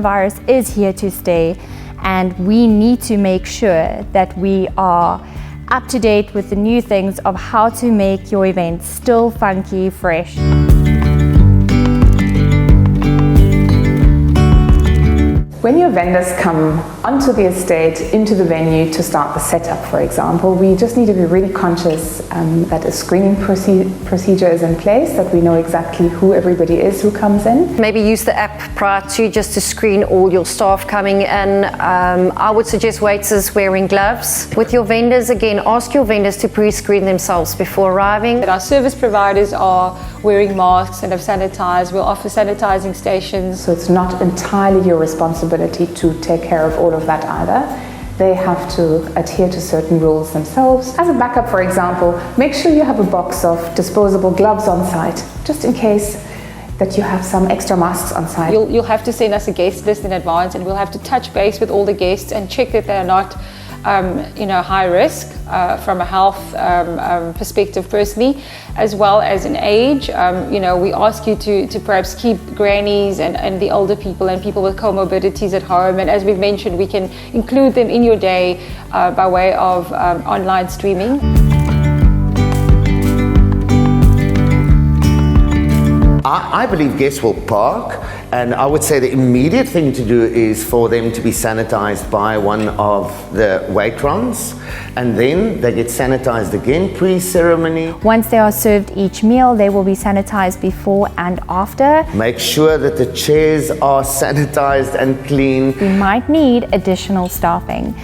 coronavirus is here to stay, and we need to make sure that we are up to date with the new things of how to make your event still funky, fresh. When your vendors come onto the estate, into the venue to start the setup, for example, we just need to be really conscious that a screening procedure is in place, that we know exactly who everybody is who comes in. Maybe use the app prior to, just to screen all your staff coming in. I would suggest waiters wearing gloves. With your vendors, again, ask your vendors to pre-screen themselves before arriving. Our service providers are wearing masks and have sanitized. We'll offer sanitizing stations. So it's not entirely your responsibility to take care of all of that either. They have to adhere to certain rules themselves. As a backup, for example, make sure you have a box of disposable gloves on site, just in case that you have some extra masks on site. You'll have to send us a guest list in advance, and we'll have to touch base with all the guests and check that they're not high risk from a health perspective personally, as well as an age. We ask you to perhaps keep grannies and the older people and people with comorbidities at home. And as we've mentioned, we can include them in your day by way of online streaming. I believe guests will park, and I would say the immediate thing to do is for them to be sanitized by one of the waitrons, and then they get sanitized again pre-ceremony. Once they are served each meal, they will be sanitized before and after. Make sure that the chairs are sanitized and clean. We might need additional staffing.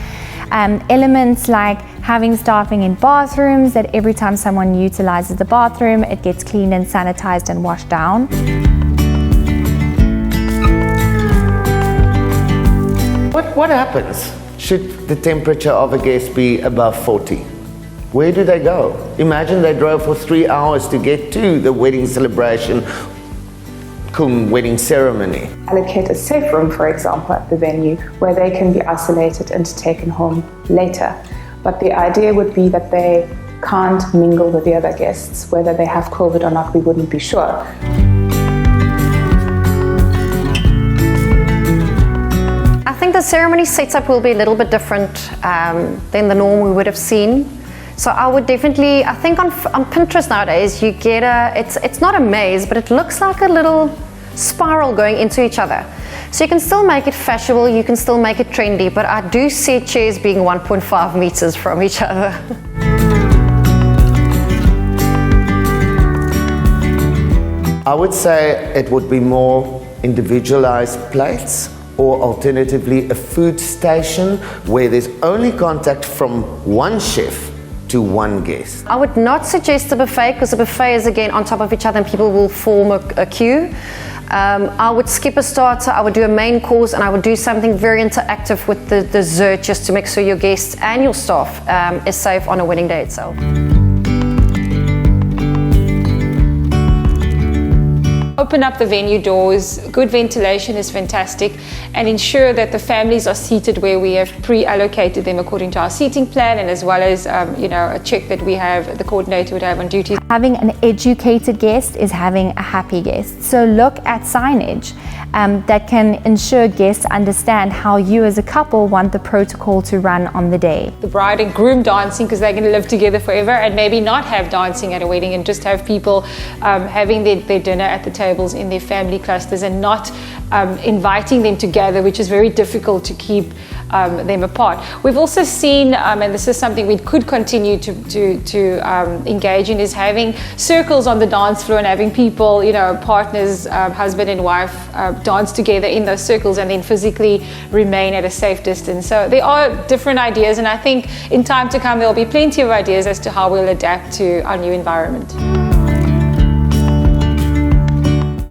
Elements like having staffing in bathrooms, that every time someone utilizes the bathroom, it gets cleaned and sanitized and washed down. What happens should the temperature of a guest be above 40? Where do they go? Imagine they drove for 3 hours to get to the wedding celebration, wedding ceremony. Allocate a safe room, for example, at the venue where they can be isolated and taken home later. But the idea would be that they can't mingle with the other guests. Whether they have COVID or not, we wouldn't be sure. I think the ceremony setup will be a little bit different than the norm we would have seen. So I would definitely, I think on Pinterest nowadays, you get it's not a maze, but it looks like a little spiral going into each other. So you can still make it fashionable, you can still make it trendy, but I do see chairs being 1.5 meters from each other. I would say it would be more individualized plates, or alternatively a food station where there's only contact from one chef to one guest. I would not suggest a buffet, because a buffet is again on top of each other and people will form a queue. I would skip a starter, I would do a main course, and I would do something very interactive with the dessert, just to make sure your guests and your staff is safe on a wedding day itself. Open up the venue doors. Good ventilation is fantastic, and ensure that the families are seated where we have pre-allocated them according to our seating plan, and as well as a check that we have, the coordinator would have on duty. Having an educated guest is having a happy guest. So look at signage that can ensure guests understand how you as a couple want the protocol to run on the day. The bride and groom dancing, because they're going to live together forever, and maybe not have dancing at a wedding and just have people having their dinner at the tables in their family clusters, and not inviting them together, which is very difficult to keep them apart. We've also seen, and this is something we could continue to engage in, is having circles on the dance floor and having people, partners, husband and wife, dance together in those circles and then physically remain at a safe distance. So there are different ideas, and I think in time to come there will be plenty of ideas as to how we'll adapt to our new environment.